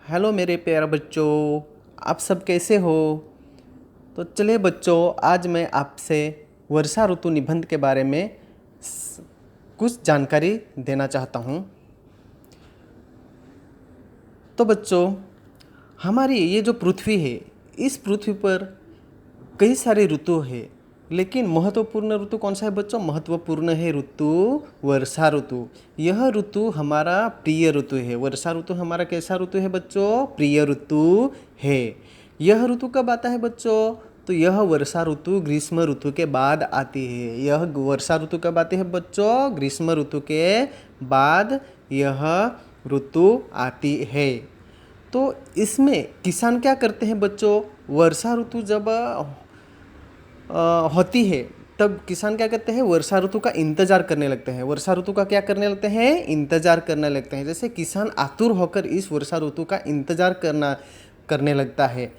Hello मेरे प्यारे बच्चों, आप सब कैसे हो। तो चलिए बच्चों, आज मैं आपसे वर्षा ऋतु निबंध के बारे में कुछ जानकारी देना चाहता हूँ। तो बच्चों, हमारी ये जो पृथ्वी है, इस पृथ्वी पर कई सारे ऋतु है, लेकिन महत्वपूर्ण ऋतु कौन सा है बच्चों? महत्वपूर्ण है ऋतु वर्षा ऋतु। यह ऋतु हमारा प्रिय ऋतु है। वर्षा ऋतु हमारा कैसा ऋतु है बच्चों? प्रिय ऋतु है। यह ऋतु कब आता है बच्चों? तो यह वर्षा ऋतु ग्रीष्म ऋतु के बाद आती है। यह वर्षा ऋतु कब आती है बच्चों? ग्रीष्म ऋतु के बाद यह ऋतु आती है। तो इसमें किसान क्या करते हैं बच्चों? वर्षा ऋतु जब होती है, तब किसान क्या करते हैं? वर्षा ऋतु का इंतजार करने लगते हैं। वर्षा ऋतु का क्या करने लगते हैं? इंतजार करने लगते हैं। जैसे किसान आतुर होकर इस वर्षा ऋतु का इंतजार करने लगता है।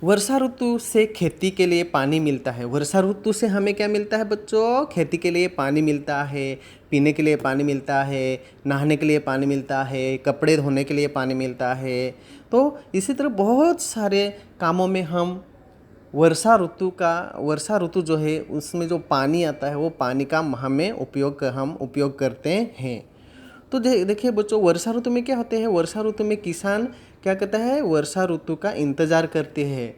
वर्षा ऋतु से खेती के लिए पानी मिलता है। वर्षा ऋतु से हमें क्या मिलता है बच्चों? खेती के लिए पानी मिलता है, पीने के लिए पानी मिलता है, नहाने के लिए पानी मिलता है, कपड़े धोने के लिए पानी मिलता है। तो इसी तरह बहुत सारे कामों में हम वर्षा ऋतु जो है, उसमें जो पानी आता है, वो पानी का हम उपयोग करते हैं। तो देखिए बच्चों, वर्षा ऋतु में क्या होते हैं? वर्षा ऋतु में किसान क्या करता है? वर्षा ऋतु का इंतजार करते हैं।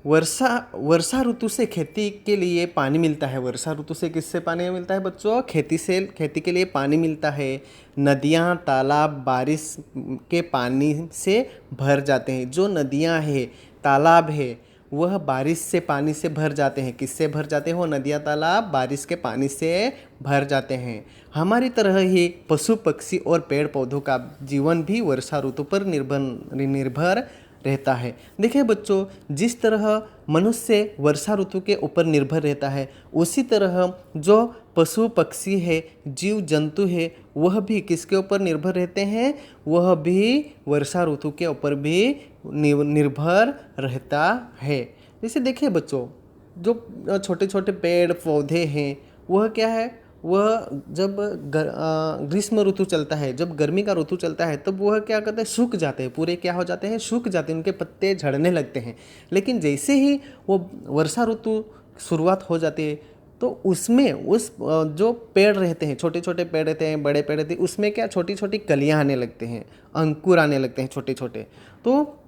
वर्षा ऋतु से खेती के लिए पानी मिलता है। वर्षा ऋतु से किससे पानी मिलता है बच्चों? खेती के लिए पानी मिलता है। नदियाँ, तालाब बारिश के पानी से भर जाते हैं। जो नदियाँ हैं, तालाब है, वह बारिश से पानी से भर जाते हैं। किससे भर जाते हैं? वो नदियाँ, तालाब बारिश के पानी से भर जाते हैं। हमारी तरह ही पशु पक्षी और पेड़ पौधों का जीवन भी वर्षा ऋतु पर निर्भर रहता है। देखिए बच्चों, जिस तरह मनुष्य वर्षा ऋतु के ऊपर निर्भर रहता है, उसी तरह जो पशु पक्षी है, जीव जंतु है, वह भी किसके ऊपर निर्भर रहते हैं? वह भी वर्षा ऋतु के ऊपर भी निर्भर रहता है। जैसे देखिए बच्चों, जो छोटे छोटे पेड़ पौधे हैं, वह क्या है? वह जब ग्रीष्म ऋतु चलता है, जब गर्मी का ऋतु चलता है, तब वह क्या करते हैं? सूख जाते हैं। पूरे क्या हो जाते हैं? सूख जाते हैं। उनके पत्ते झड़ने लगते हैं। लेकिन जैसे ही वो वर्षा ऋतु शुरुआत हो जाती है, तो उसमें जो पेड़ रहते हैं, छोटे छोटे पेड़ रहते हैं, बड़े पेड़ रहते हैं, उसमें क्या छोटी छोटी कलियाँ आने लगते हैं, अंकुर आने लगते हैं छोटे छोटे। तो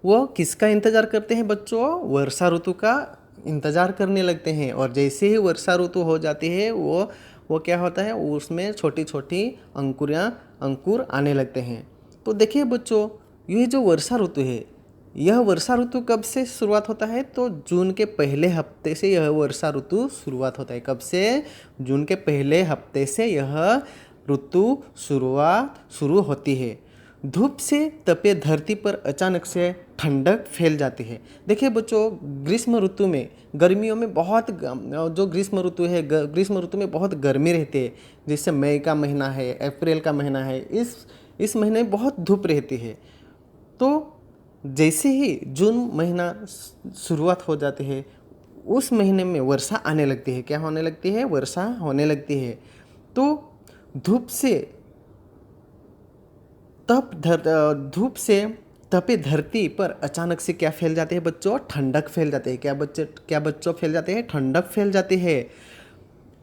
वो किसका इंतज़ार करते हैं बच्चों? वर्षा ऋतु का इंतज़ार करने लगते हैं। और जैसे ही वर्षा ऋतु हो जाती है, वो क्या होता है? उसमें छोटी छोटी अंकुर आने लगते हैं। तो देखिए बच्चों, ये जो वर्षा ऋतु है, यह वर्षा ऋतु कब से शुरुआत होता है? तो जून के पहले हफ्ते से यह वर्षा ऋतु शुरुआत होता है। कब से? जून के पहले हफ्ते से यह ऋतु शुरू होती है। धूप से तपे धरती पर अचानक से ठंडक फैल जाती है। देखिए बच्चों, ग्रीष्म ऋतु में, गर्मियों में बहुत जो ग्रीष्म ऋतु है, ग्रीष्म ऋतु में बहुत गर्मी रहती है। जैसे मई का महीना है, अप्रैल का महीना है, इस महीने में बहुत धूप रहती है। तो जैसे ही जून महीना शुरुआत हो जाती है, उस महीने में वर्षा आने लगती है। क्या होने लगती है? वर्षा होने लगती है। तो धूप से धूप से तपे धरती पर अचानक से क्या फैल जाते हैं बच्चों? ठंडक फैल जाती है। क्या बच्चों फैल जाते हैं? ठंडक फैल जाती है।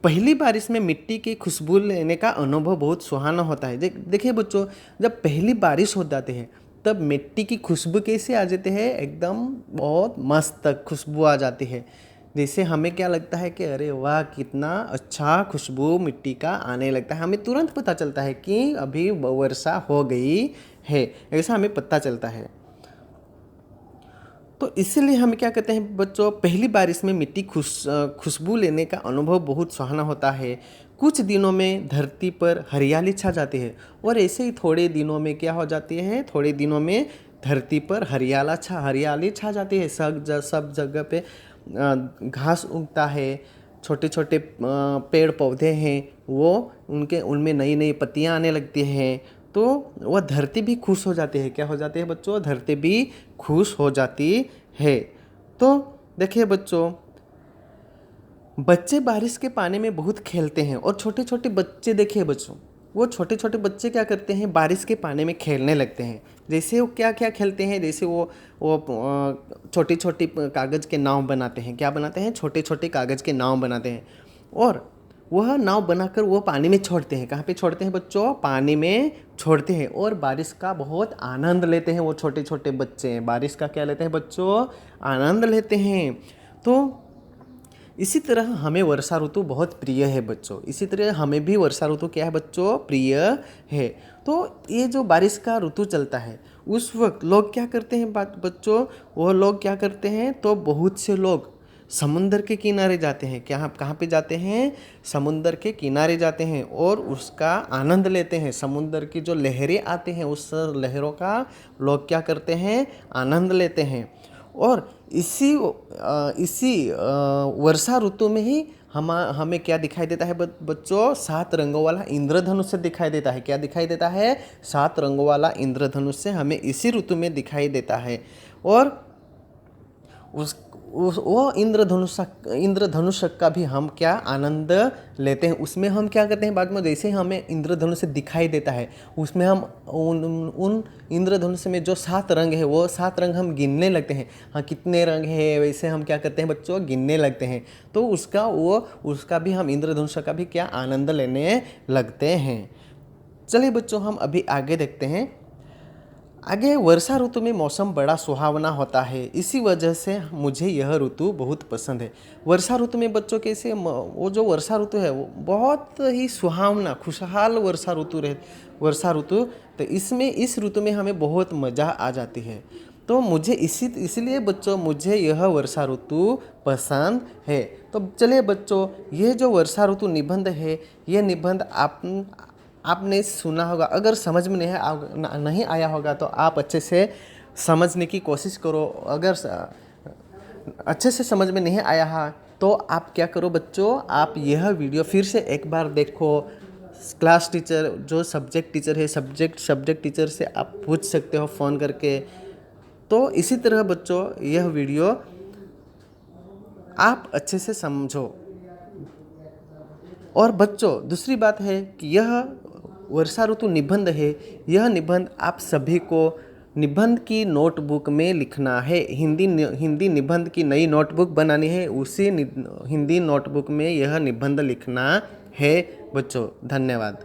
पहली बारिश में मिट्टी की खुशबू लेने का अनुभव बहुत सुहाना होता है। देखिए बच्चों, जब पहली बारिश हो जाती है, तब मिट्टी की खुशबू कैसे आ जाती है? एकदम बहुत मस्त खुशबू आ जाती है। जैसे हमें क्या लगता है कि अरे वाह, कितना अच्छा खुशबू मिट्टी का आने लगता है। हमें तुरंत पता चलता है कि अभी वर्षा हो गई है, ऐसा हमें पता चलता है। तो इसीलिए हम क्या कहते हैं बच्चों? पहली बारिश में मिट्टी खुशबू लेने का अनुभव बहुत सुहाना होता है। कुछ दिनों में धरती पर हरियाली छा जाती है। और ऐसे ही थोड़े दिनों में क्या हो जाती है? थोड़े दिनों में धरती पर हरियाली छा जाती है। सब जगह पे घास उगता है। छोटे छोटे पेड़ पौधे हैं, वो उनमें नई नई पत्तियां आने लगती हैं। तो वह धरती भी खुश हो जाती है। क्या हो जाती है बच्चों? धरती भी खुश हो जाती है। तो देखिए बच्चों, बच्चे बारिश के पानी में बहुत खेलते हैं। और छोटे छोटे बच्चे, देखिए बच्चों, वो छोटे छोटे बच्चे क्या करते हैं, बारिश के पानी में खेलने लगते हैं। जैसे वो क्या क्या खेलते हैं, जैसे वो छोटी छोटी कागज़ के नाव बनाते हैं। क्या बनाते हैं? छोटे छोटे कागज़ के नाव बनाते हैं और वह नाव बनाकर वो पानी में छोड़ते हैं। कहाँ पे छोड़ते हैं बच्चों? पानी में छोड़ते हैं और बारिश का बहुत आनंद लेते हैं। वो छोटे छोटे बच्चे बारिश का क्या लेते हैं बच्चों? आनंद लेते हैं। तो इसी तरह हमें वर्षा ऋतु बहुत प्रिय है बच्चों। इसी तरह हमें भी वर्षा ऋतु क्या है बच्चों? प्रिय है। तो ये जो बारिश का ऋतु चलता है उस वक्त लोग क्या करते हैं बच्चों? वो लोग क्या करते हैं? तो बहुत से लोग समुंदर के किनारे जाते हैं। क्या कहाँ पे जाते हैं? समुंदर के किनारे जाते हैं और उसका आनंद लेते हैं। समुंदर की जो लहरें आते हैं उस लहरों का लोग क्या करते हैं? आनंद लेते हैं। और इसी वर्षा ऋतु में ही हमें क्या दिखाई देता है बच्चों? 7 रंगों वाला इंद्रधनुष दिखाई देता है। क्या दिखाई देता है? 7 रंगों वाला इंद्रधनुष हमें इसी ऋतु में दिखाई देता है। और वो इंद्रधनुष का भी हम क्या आनंद लेते हैं। उसमें हम क्या करते हैं बाद में, जैसे हमें इंद्रधनुष दिखाई देता है उसमें हम उन इंद्रधनुष में जो 7 रंग है वो 7 रंग हम गिनने लगते हैं। हाँ, कितने रंग है वैसे हम क्या करते हैं बच्चों? गिनने लगते हैं। तो उसका भी हम इंद्रधनुष का भी क्या आनंद लेने लगते हैं। चलिए बच्चों, हम अभी आगे देखते हैं। आगे वर्षा ऋतु में मौसम बड़ा सुहावना होता है। इसी वजह से मुझे यह ऋतु बहुत पसंद है। वर्षा ऋतु में बच्चों कैसे वो जो वर्षा ऋतु है वो बहुत ही सुहावना खुशहाल वर्षा ऋतु तो इस ऋतु में हमें बहुत मज़ा आ जाती है। तो मुझे इसलिए बच्चों मुझे यह वर्षा ऋतु पसंद है। तो चलिए बच्चों, ये जो वर्षा ऋतु निबंध है ये निबंध आपने सुना होगा। अगर समझ में नहीं आया होगा तो आप अच्छे से समझने की कोशिश करो। अगर अच्छे से समझ में नहीं आया है तो आप क्या करो बच्चों, आप यह वीडियो फिर से एक बार देखो। क्लास टीचर जो सब्जेक्ट टीचर है सब्जेक्ट टीचर से आप पूछ सकते हो फ़ोन करके। तो इसी तरह बच्चों यह वीडियो आप अच्छे से समझो। और बच्चों दूसरी बात है कि यह वर्षा ऋतु निबंध है। यह निबंध आप सभी को निबंध की नोटबुक में लिखना है। हिंदी निबंध की नई नोटबुक बनानी है। उसी हिंदी नोटबुक में यह निबंध लिखना है बच्चों। धन्यवाद।